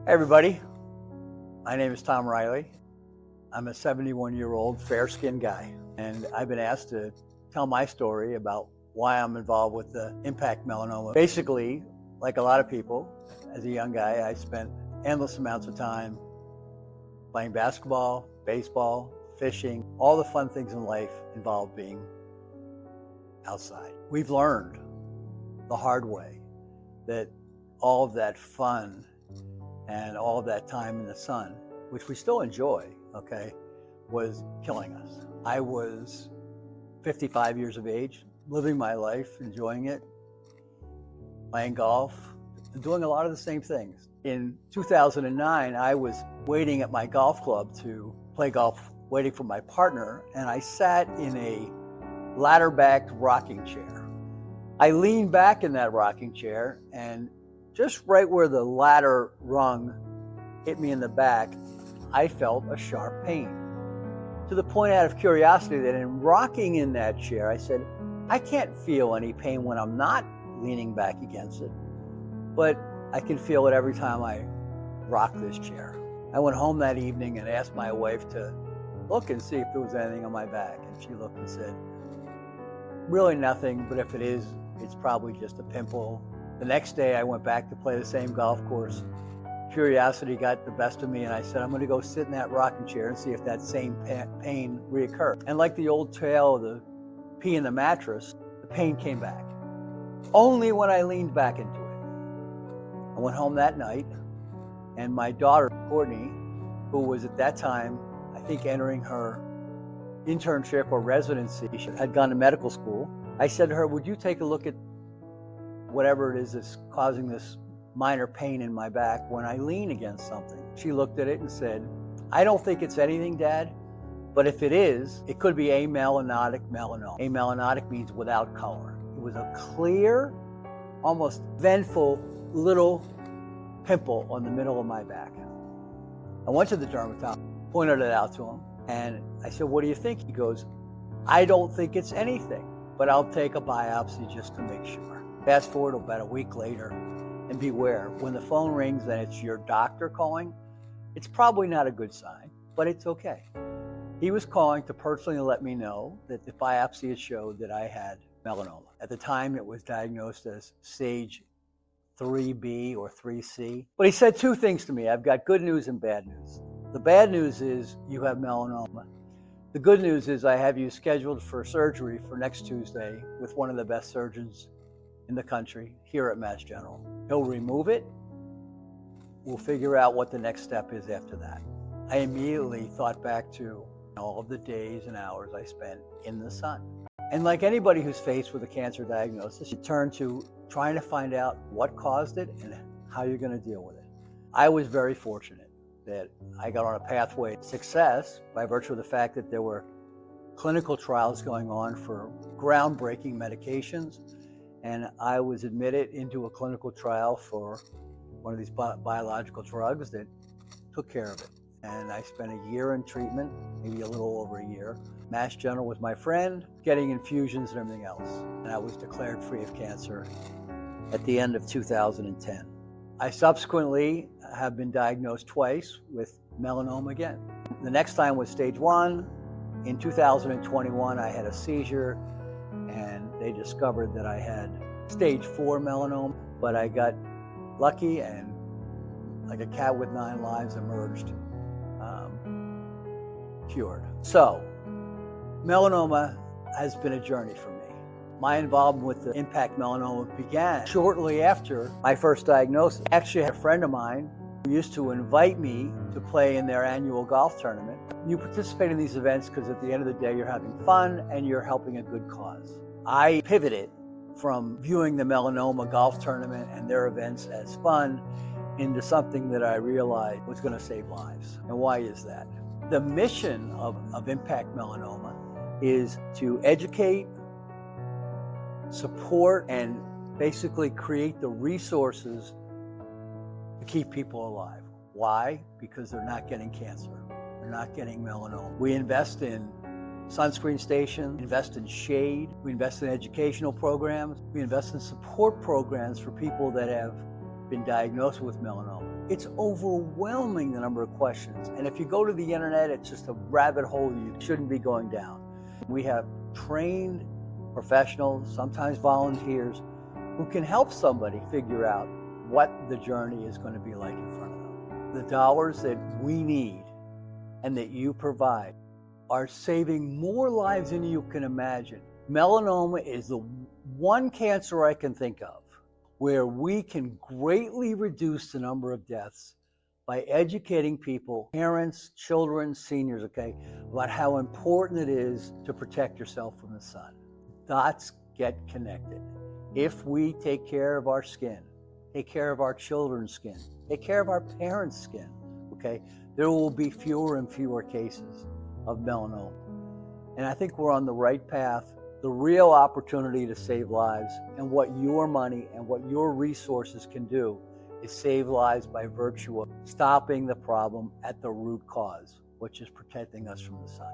Hey everybody, my name is Tom Reilly. I'm a 71-year-old fair-skinned guy, and I've been asked to tell my story about why I'm involved with the IMPACT Melanoma. Basically, like a lot of people, as a young guy, I spent endless amounts of time playing basketball, baseball, fishing, all the fun things in life involve being outside. We've learned the hard way that all of that fun and all of that time in the sun, which we still enjoy, was killing us. I was 55 years of age, living my life, enjoying it, playing golf, doing a lot of the same things. In 2009, I was waiting at my golf club to play golf, waiting for my partner, and I sat in a ladder-backed rocking chair. I leaned back in that rocking chair, and just right where the ladder rung hit me in the back, I felt a sharp pain. To the point out of curiosity that in rocking in that chair, I said, I can't feel any pain when I'm not leaning back against it, but I can feel it every time I rock this chair. I went home that evening and asked my wife to look and see if there was anything on my back, and she looked and said, really nothing, but if it is, it's probably just a pimple. The next day I went back to play the same golf course. Curiosity got the best of me, and I said, I'm going to go sit in that rocking chair and see if that same pain reoccurred. And like the old tale of the pea in the mattress, the pain came back. Only when I leaned back into it. I went home that night, and my daughter, Courtney, who was at that time, I think, entering her internship or residency, she had gone to medical school. I said to her, would you take a look at whatever it is that's causing this minor pain in my back when I lean against something? She looked at it and said, I don't think it's anything, Dad, but if it is, it could be amelanotic melanoma. Amelanotic means without color. It was a clear, almost vengeful little pimple on the middle of my back. I went to the dermatologist, pointed it out to him, and I said, what do you think? He goes, I don't think it's anything, but I'll take a biopsy just to make sure. Fast forward about a week later, and beware, when the phone rings and it's your doctor calling, it's probably not a good sign, but it's okay. He was calling to personally let me know that the biopsy had showed that I had melanoma. At the time, it was diagnosed as stage 3B or 3C. But he said two things to me. I've got good news and bad news. The bad news is you have melanoma. The good news is I have you scheduled for surgery for next Tuesday with one of the best surgeons in the country here at Mass General. He'll remove it. We'll figure out what the next step is after that. I immediately thought back to all of the days and hours I spent in the sun. And like anybody who's faced with a cancer diagnosis, you turn to trying to find out what caused it and how you're going to deal with it. I was very fortunate that I got on a pathway to success by virtue of the fact that there were clinical trials going on for groundbreaking medications. And I was admitted into a clinical trial for one of these biological drugs that took care of it. And I spent a year in treatment, maybe a little over a year. Mass General was my friend, getting infusions and everything else. And I was declared free of cancer at the end of 2010. I subsequently have been diagnosed twice with melanoma again. The next time was stage 1. In 2021, I had a seizure, and they discovered that I had stage 4 melanoma, but I got lucky and like a cat with 9 lives emerged cured. So melanoma has been a journey for me. My involvement with the IMPACT Melanoma began shortly after my first diagnosis. I actually had a friend of mine who used to invite me to play in their annual golf tournament. You participate in these events because at the end of the day, you're having fun and you're helping a good cause. I pivoted from viewing the melanoma golf tournament and their events as fun into something that I realized was going to save lives. And why is that? The mission of IMPACT Melanoma is to educate, support, and basically create the resources to keep people alive. Why? Because they're not getting cancer. They're not getting melanoma. We invest in sunscreen station, invest in shade, we invest in educational programs, we invest in support programs for people that have been diagnosed with melanoma. It's overwhelming, the number of questions. And if you go to the internet, it's just a rabbit hole you shouldn't be going down. We have trained professionals, sometimes volunteers, who can help somebody figure out what the journey is going to be like in front of them. The dollars that we need and that you provide are saving more lives than you can imagine. Melanoma is the one cancer I can think of where we can greatly reduce the number of deaths by educating people, parents, children, seniors, about how important it is to protect yourself from the sun. Dots get connected. If we take care of our skin, take care of our children's skin, take care of our parents' skin, there will be fewer and fewer cases of melanoma. And I think we're on the right path. The real opportunity to save lives, and what your money and what your resources can do, is save lives by virtue of stopping the problem at the root cause, which is protecting us from the sun.